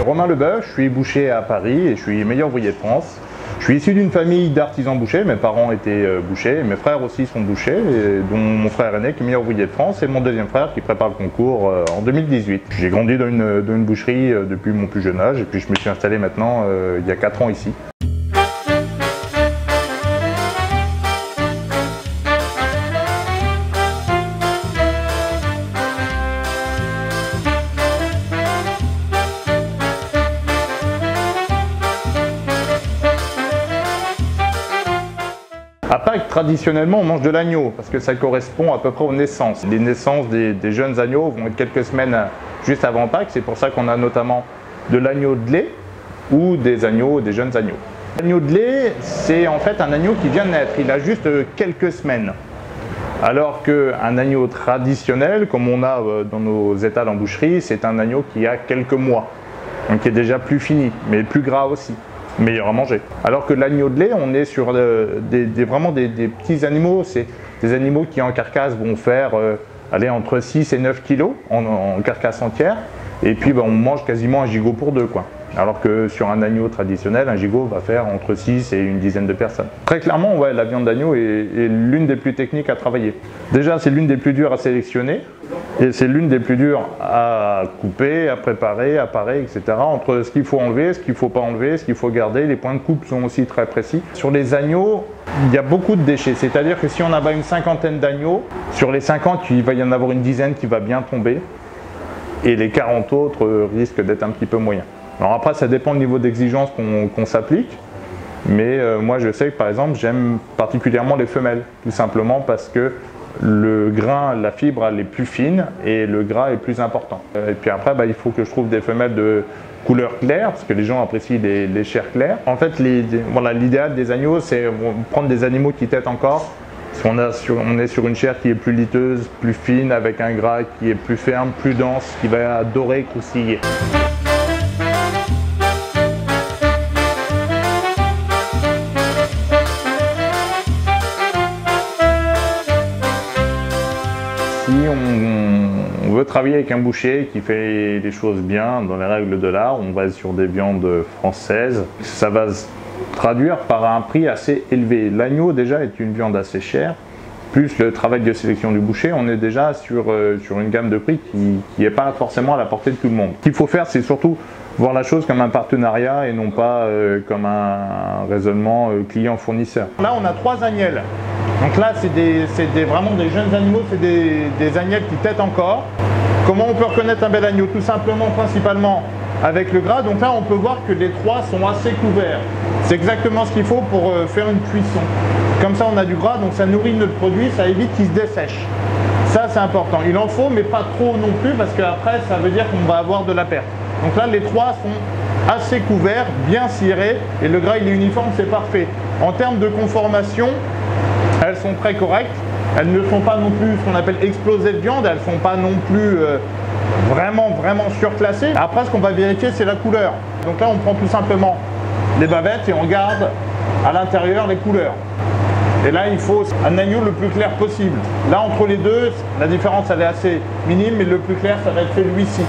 Romain Leboeuf, je suis boucher à Paris et je suis meilleur ouvrier de France. Je suis issu d'une famille d'artisans bouchers, mes parents étaient bouchers, mes frères aussi sont bouchers, dont mon frère aîné qui est meilleur ouvrier de France et mon deuxième frère qui prépare le concours en 2018. J'ai grandi dans une boucherie depuis mon plus jeune âge et puis je me suis installé maintenant il y a 4 ans ici. À Pâques, traditionnellement, on mange de l'agneau parce que ça correspond à peu près aux naissances. Les naissances des jeunes agneaux vont être quelques semaines juste avant Pâques. C'est pour ça qu'on a notamment de l'agneau de lait ou des jeunes agneaux. L'agneau de lait, c'est en fait un agneau qui vient de naître. Il a juste quelques semaines. Alors qu'un agneau traditionnel, comme on a dans nos étals en boucherie, c'est un agneau qui a quelques mois. Donc qui est déjà plus fini, mais plus gras aussi. Meilleur à manger. Alors que l'agneau de lait, on est sur vraiment des petits animaux, c'est des animaux qui en carcasse vont faire entre 6 et 9 kg en carcasse entière, et puis on mange quasiment un gigot pour deux, quoi. Alors que sur un agneau traditionnel, un gigot va faire entre 6 et une dizaine de personnes. Très clairement, ouais, la viande d'agneau est l'une des plus techniques à travailler. Déjà, c'est l'une des plus dures à sélectionner, et c'est l'une des plus dures à couper, à préparer, à parer, etc. Entre ce qu'il faut enlever, ce qu'il ne faut pas enlever, ce qu'il faut garder, les points de coupe sont aussi très précis. Sur les agneaux, il y a beaucoup de déchets, c'est-à-dire que si on abat une cinquantaine d'agneaux, sur les 50, il va y en avoir une dizaine qui va bien tomber, et les 40 autres risquent d'être un petit peu moyens. Alors après, ça dépend du niveau d'exigence qu'on s'applique, mais moi je sais que par exemple, j'aime particulièrement les femelles, tout simplement parce que le grain, la fibre, elle est plus fine et le gras est plus important. Et puis après, il faut que je trouve des femelles de couleur claire, parce que les gens apprécient les chairs claires. En fait, l'idéal des agneaux, c'est prendre des animaux qui têtent encore. On est sur une chair qui est plus liteuse, plus fine, avec un gras qui est plus ferme, plus dense, qui va dorer, croustiller. Si on veut travailler avec un boucher qui fait les choses bien, dans les règles de l'art, on va sur des viandes françaises. Ça va se traduire par un prix assez élevé. L'agneau déjà est une viande assez chère, plus le travail de sélection du boucher, on est déjà sur une gamme de prix qui n'est pas forcément à la portée de tout le monde. Ce qu'il faut faire, c'est surtout voir la chose comme un partenariat et non pas comme un raisonnement client-fournisseur. Là, on a 3 agnelles. Donc là, c'est vraiment des jeunes animaux, c'est des agnelles qui têtent encore. Comment on peut reconnaître un bel agneau? Tout simplement, principalement, avec le gras. Donc là, on peut voir que les 3 sont assez couverts. C'est exactement ce qu'il faut pour faire une cuisson. Comme ça, on a du gras, donc ça nourrit notre produit, ça évite qu'il se dessèche. Ça, c'est important. Il en faut, mais pas trop non plus, parce qu'après, ça veut dire qu'on va avoir de la perte. Donc là, les 3 sont assez couverts, bien cirés, et le gras, il est uniforme, c'est parfait. En termes de conformation, elles sont très correctes. Elles ne sont pas non plus ce qu'on appelle explosées de viande, elles ne sont pas non plus vraiment surclassées. Après, ce qu'on va vérifier, c'est la couleur. Donc là, on prend tout simplement les bavettes et on garde à l'intérieur les couleurs. Et là, il faut un agneau le plus clair possible. Là, entre les deux, la différence, elle est assez minime, mais le plus clair, ça va être celui-ci.